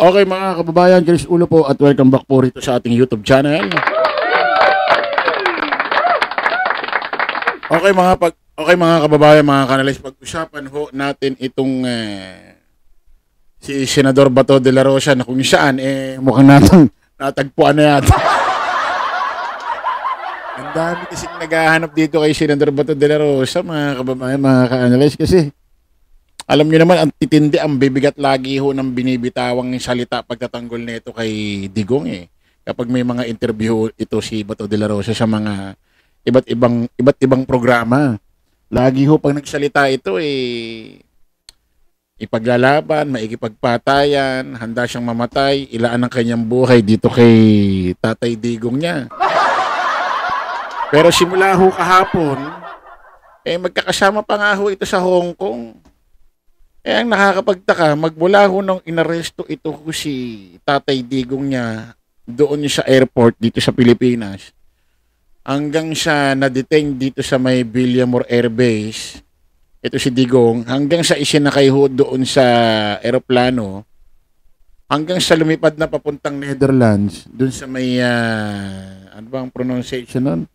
Okay mga kababayan, Chris Ulo po at welcome back po rito sa ating YouTube channel. Okay mga kababayan, mga kanalis, pag-usapan ho natin itong si Senador Bato de la Rosa na kung saan mukhang natagpuan na yata. Ang dami kasing naghahanap dito kay Senador Bato de la Rosa, mga kababayan, mga ka-analyst, kasi alam niyo naman, ang titindi, ang bibigat lagi ho ng binibitawang salita pagtatanggol nito kay Digong Kapag may mga interview ito si Bato de la Rosa sa mga iba't ibang programa, lagi ho pag nagsalita ito ipaglalaban, maikipagpatayan, handa siyang mamatay, ilaan ang kanyang buhay dito kay Tatay Digong niya. Pero simula ho kahapon, magkakasama pa nga ho ito sa Hong Kong. Ang nakakapagtaka, magmula ho nung inaresto ito ho si Tatay Digong niya doon sa airport dito sa Pilipinas, hanggang siya na-detain dito sa may Villamor Air Base, ito si Digong, hanggang sa isinakay ho doon sa eroplano, hanggang sa lumipad na papuntang Netherlands, doon sa may, ano ba ang pronunciation nun?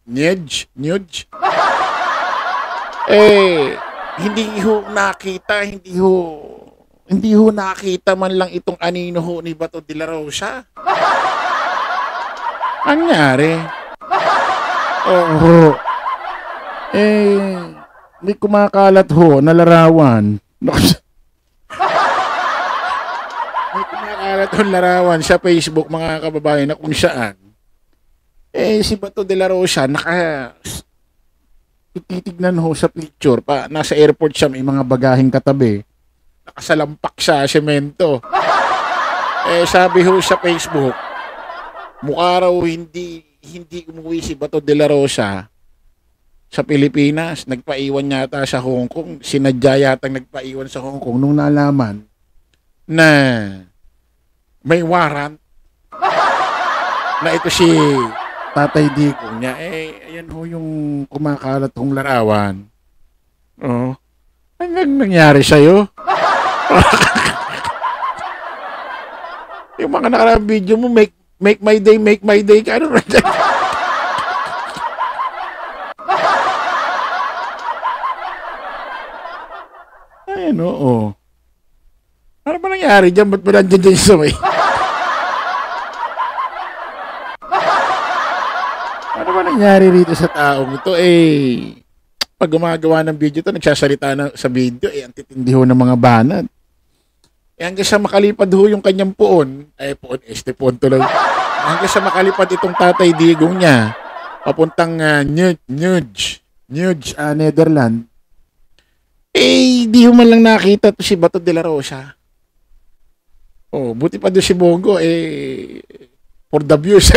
Nudge? Hindi ho nakita man lang itong anino ho ni Bato de la Rosa. Ang nangyari? May kumakalat ho na larawan. May kumakalat ho larawan sa Facebook, mga kababayan, na kung saan si Bato de la Rosa titignan ho sa picture pa, nasa airport siya, may mga bagaheng katabi, nakasalampak sa semento. Sabi ho sa Facebook, mukha raw hindi umuwi si Bato de la Rosa sa Pilipinas, nagpaiwan yata sa Hong Kong, sinadya yatang nagpaiwan sa Hong Kong nung nalaman na may warrant na ito si Tatay Digong niya. Ayan ho yung kumakalat hong larawan. Anong nangyari sa'yo? Yung mga nakaraang video mo, make my day ka. Ano rin? Ayan, oo. Ano ba nangyari dyan? Ba't ba nandiyan dyan sa may? Ano ba nangyari rito sa taong ito? Pag gumagawa ng video ito, nagsasalita na sa video, ang titindi ho ng mga banat. Hanggang sa makalipad ho yung kanyang puon, puon tuloy. Hanggang sa makalipad itong Tatay Digong niya, papuntang Nudge, Netherlands, di ho man lang nakita to si Bato de la Rosa. Buti pa doon si Bongo, for the views.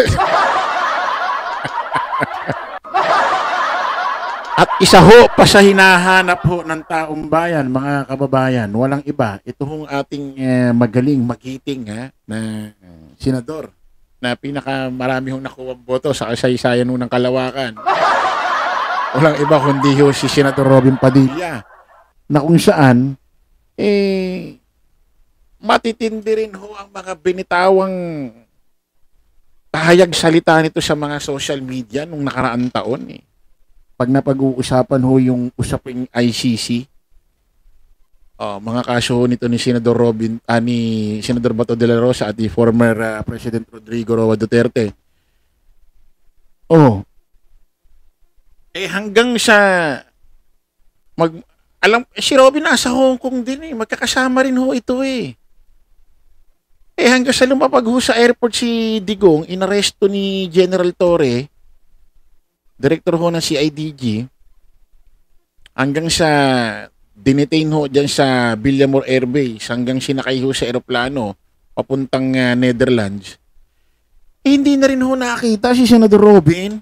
At isa ho pa sa hinahanap ho ng taong bayan, mga kababayan, walang iba. Ito hong ating magaling, magiting na senador na pinakamarami hong nakuha boto sa kasaysayan ng Kalawakan. Walang iba kundi ho si Senador Robin Padilla, na kung saan matitindi rin ho ang mga binitawang pahayag salita nito sa mga social media nung nakaraang taon Pag napag-uusapan ho yung usaping ICC, mga kaso nito ni Senador Senador Bato de la Rosa at former President Rodrigo Roa Duterte. Hanggang sa si Robin nasa Hong Kong din magkakasama rin ho ito hanggang sa lumapag ho sa airport si Digong, inaresto ni General Torre, director ho ng CIDG, hanggang sa dinetain ho dyan sa Villamor Air Base, hanggang sinakay ho sa aeroplano papuntang Netherlands. Hindi na rin ho nakita si Senador Robin.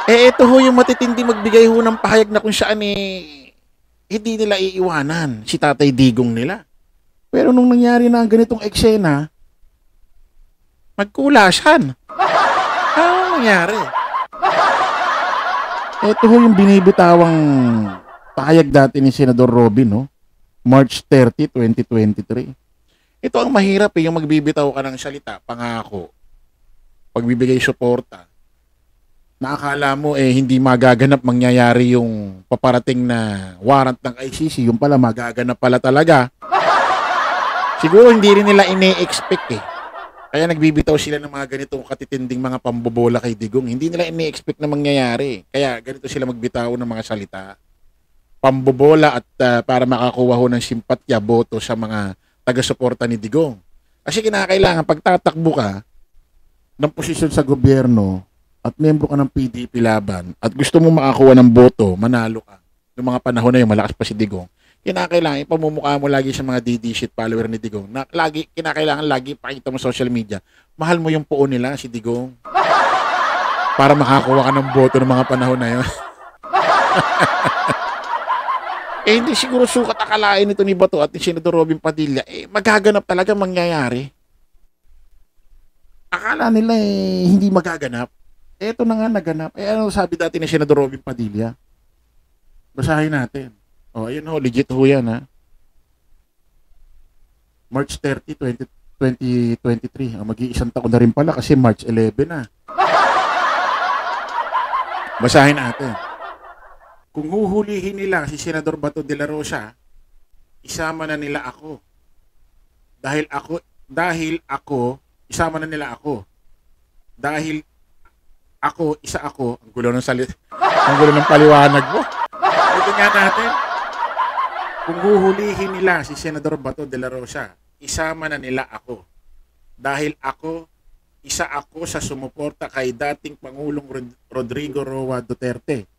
Ito ho yung matitindi magbigay ho ng pahayag na kung saan hindi nila iiwanan si Tatay Digong nila. Pero nung nangyari na ang ganitong eksena, magkulasan. Ano nangyari? Ito ho yung binibitawang Pahayag dati ni Senador Robin, no? March 30, 2023. Ito ang mahirap eh, yung magbibitaw ka ng salita, pangako, pagbibigay suporta, na akala mo eh hindi magaganap, mangyayari yung paparating na warrant ng ICC, yung pala magaganap pala talaga. Siguro hindi rin nila ine-expect eh. Kaya nagbibitaw sila ng mga ganitong katitinding mga pambobola kay Digong. Hindi nila ine-expect na mangyayari. Kaya ganito sila magbitaw ng mga salita. Pambobola at para makakuha ho ng simpatya, boto sa mga taga-suporta ni Digong. Kasi kinakailangan pag tatakbo ka ng posisyon sa gobyerno at membro ka ng PDP laban at gusto mo makakuha ng boto, manalo ka. Noong mga panahon na yun, malakas pa si Digong. Kinakailangan ipamumukha mo lagi sa mga DD shit follower ni Digong. Na lagi kinakailangan lagi pakita mo social media. Mahal mo yung puo nila si Digong. Para makakuha ka ng boto ng mga panahon na yun. Eh hindi siguro sukat akalain nito ni Bato at ni Senador Robin Padilla. Eh magaganap talaga, mangyayari. Akala nila eh hindi magaganap. Eto na nga naganap. Eh ano sabi dati ni Senador Robin Padilla? Basahin natin. Oh, ayun ho, legit ho yan ha. March 30, 2023. Mag-iisang taon na rin pala kasi March 11 na. Basahin natin. Kung huhulihin nila si Senador Bato de la Rosa, isama na nila ako. Isama na nila ako. Dahil ako, isa ako, ang gulo ng salit, ang gulo ng paliwanag mo. Ito nga natin. Kung huhulihin nila si Senador Bato de la Rosa, isama na nila ako. Dahil ako, isa ako sa sumuporta kay dating Pangulong Rodrigo Roa Duterte.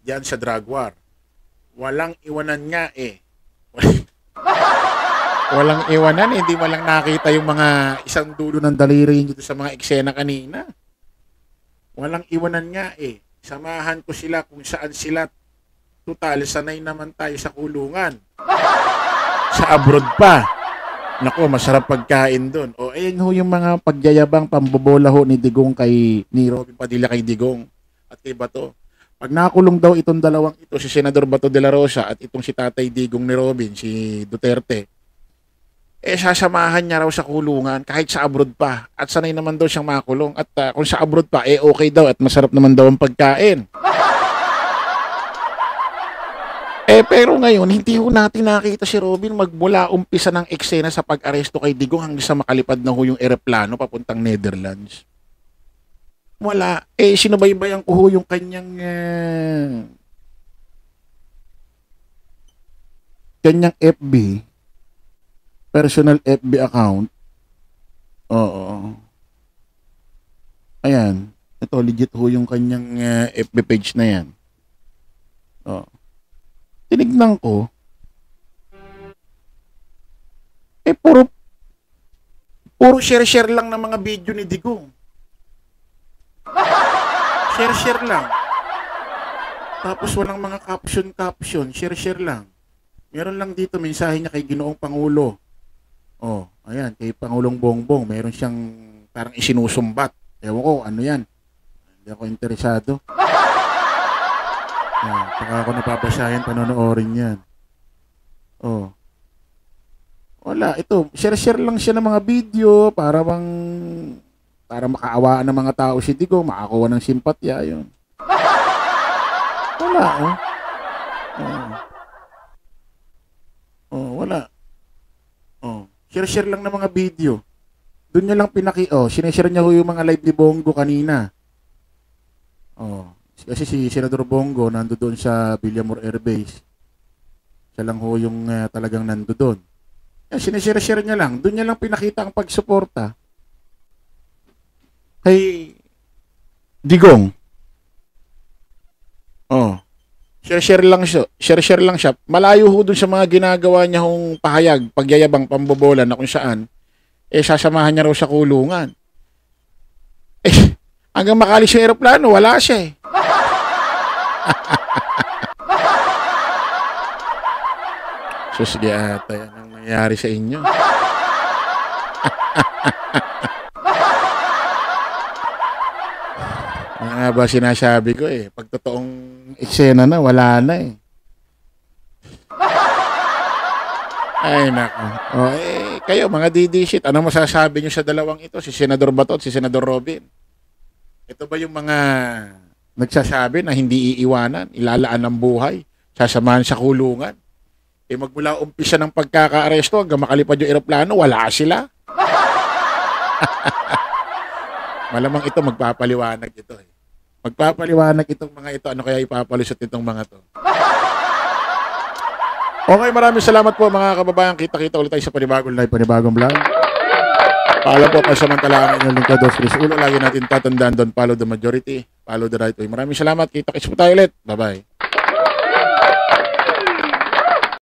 Diyan sa drug war. Walang iwanan nga eh. Walang iwanan eh. Hindi mo lang nakita yung mga isang dulo ng daliri dito sa mga eksena kanina. Walang iwanan nga eh. Samahan ko sila kung saan sila. Total, sanay naman tayo sa kulungan. Sa abroad pa. Naku, masarap pagkain doon. O ayan ho yung mga pagyayabang pambobola ho ni Digong ni Robin Padilla kay Digong at kay Bato. Pag nakulong daw itong dalawang ito, si Senador Bato de la Rosa at itong si Tatay Digong ni Robin, si Duterte, eh sasamahan niya raw sa kulungan kahit sa abroad pa. At sanay naman daw siyang makulong. At kung sa abroad pa, eh okay daw at masarap naman daw ang pagkain. Eh pero ngayon, hindi ho natin nakita si Robin magmula umpisa ng eksena sa pag-aresto kay Digong hanggang sa makalipad na ho yung eroplano papuntang Netherlands. Wala. Eh, sinubaybayan ko ho yung kanyang FB, personal FB account. Oo. Ayan. Ito, legit ho yung kanyang FB page na yan. Oo. Tinignan ko. Eh, puro share-share lang ng mga video ni Digong. Share-share lang. Tapos walang mga caption, share-share lang. Meron lang dito mensahe niya kay Ginoong Pangulo. Oh, ayan, kay Pangulong Bongbong, meron siyang parang isinusumbat. Ewan ko, ano yan? Hindi ako interesado. Oh, baka ako napapasayan, panonoorin yan. Oh. Wala, ito, share-share lang siya ng mga video para makaawaan ng mga tao si Digong, makakuha ng simpatya, yun. Wala, oh. Wala. Oh, share-share lang ng mga video. Doon niya lang sineshare niya ho yung mga live ni Bongo kanina. Oh, kasi si Senador Bongo nando doon sa Villamor Air Base. Siya lang ho yung talagang nando doon. Sineshare-share niya lang. Doon niya lang pinakita ang pagsuporta kay Digong. Oh. Share-share lang siya. Malayo ho dun sa mga ginagawa niya hong pahayag, pagyayabang, pambobola na kung saan eh sasamahan niya raw sa kulungan. Eh hanggang makalis yung eroplano, wala siya eh. Susge ata yan ang nangyari sa inyo. Ano nga ba sinasabi ko eh, pag totoong eksena na, wala na eh. Ay, nako. Kayo, mga DD shit, anong masasabi nyo sa dalawang ito? Si Senador Bato at si Senador Robin? Ito ba yung mga nagsasabi na hindi iiwanan, ilalaan ng buhay, sasamahan sa kulungan? Magmula umpisa ng pagkaka-aresto hanggang makalipad yung eroplano, wala sila. Malamang ito magpapaliwanag ito eh. Magpapaliwanag itong mga ito. Ano kaya ipapalusot itong mga to? Okay, maraming salamat po mga kababayan. Kita-kita ulit tayo sa panibagong live, panibagong vlog. Paalam po pasamantala ang inyong lingkod, Dos Chris Ulo. Lagi natin tatandaan, don't follow the majority, follow the right way. Maraming salamat. Kita-kits po tayo ulit. Bye-bye.